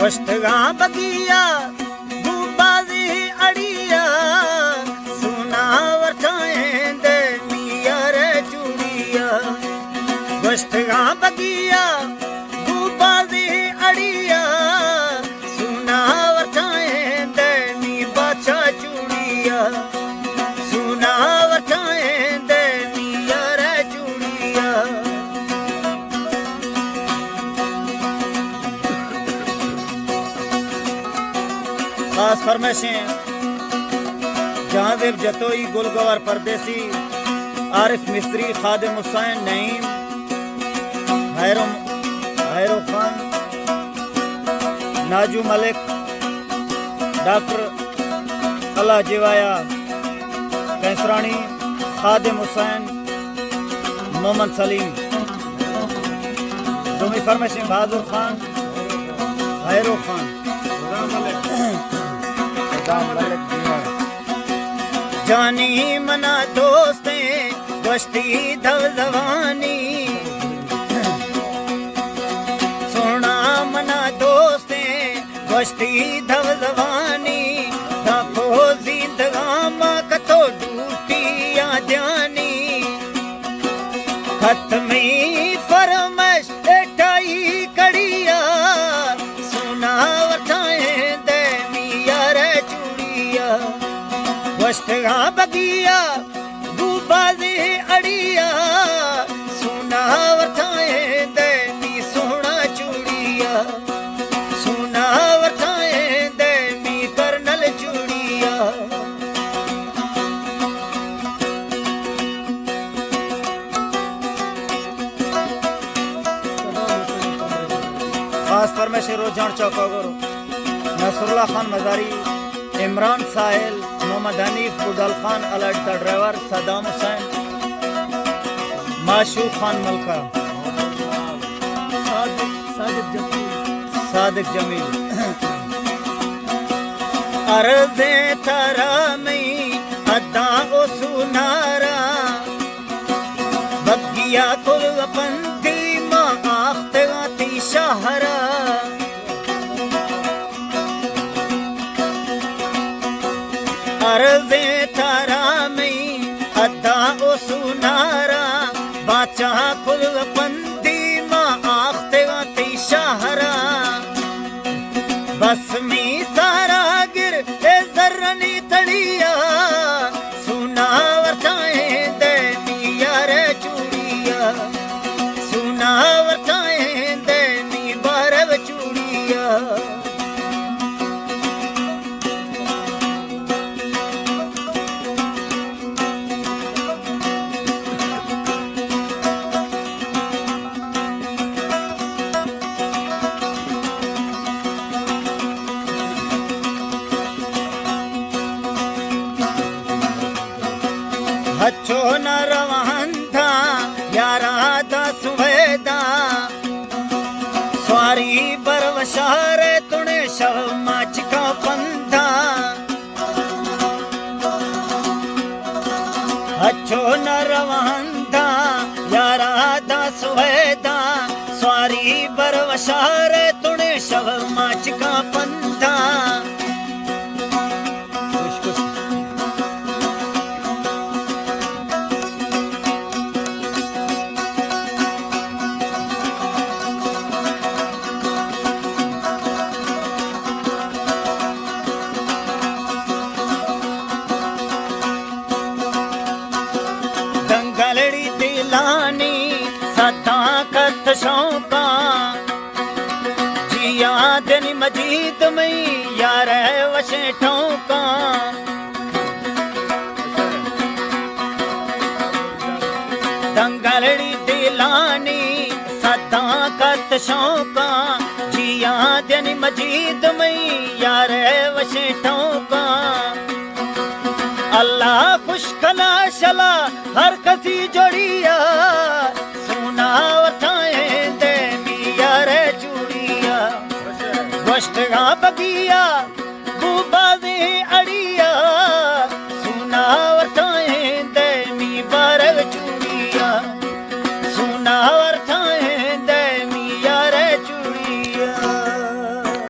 गोश्तगा बगिया बाजी अड़िया सुना वरचाएं दे मिया रे चूड़िया गोश्तगा बगिया बाजी अड़िया सुना वरचाएं दे मी बाचा चूड़िया सुना वरचाएं दे मिया रे चूड़िया खास फरमाइशें जहांजेब जतोई गुलगवर परदेसी आरिफ मिस्त्री खादिम हुसैन नईम हैरो खान नाजू मलिक डॉक्टर अल्लाह जिवाया कैसरानी खादिम हुसैन मोहम्मद सलीम दूसरी फरमाइशें बहादुर खान हैरो खान जानी मना दोस्ते बस्ती धवजवानी सोना मना दोस्ते बस्ती धवजवानी दाखो जिंदगामा कतो डूटिया जानी खत्मी फरमाइश एटाई कड़िया सोना वरचाएं दे मिया रे चूड़िया गोश्तगा बगिया बाजी अड़िया सोना वरचाएं दे मी सोना चूड़िया सोना वरचाएं दे मी कर्नल चूड़िया खास फरमाइश रोजान चौकागोर नसरुल्लाह खान मजारी इमरान साहिल मोहम्मद हनीफ बुडल Khan alert the driver Saddam Hussain माशू खान मलका सादिक जमील अर्ज़े तरा में अदा ओ सुनारा बगिया कुल पंथी मा आख्तगाती शहरा अर्ज़े तारा में अदा ओ सुनारा बाचा कुल पंथी मा आख्तगाती शहरा बस में सारा गिर ए जर्रनी तड़िया सुना वरचाएं दे मिया रे चूड़िया सुना वरचाएं दे मी बारव चूड़िया अच्छो न रवान था यारा था सुवेदा स्वारी बरवशारे तुने शव माच का पंथा अच्छो न रवान था यारा था सुवेदा स्वारी बरवशारे तुने शव माच का पंथा दंगलड़ी दिलानी सदा कत शौका जिया दिन मजीद में यार वशे ठौका दंगलड़ी दिलानी सदा कत शौका जिया दिन मजीद में यार वशे ठौका अल्लाह खुशकला शला हर कसी जोड़िया सोना वरचाएं दे मिया रे चूड़िया गोश्तगा बगिया बाजी अड़िया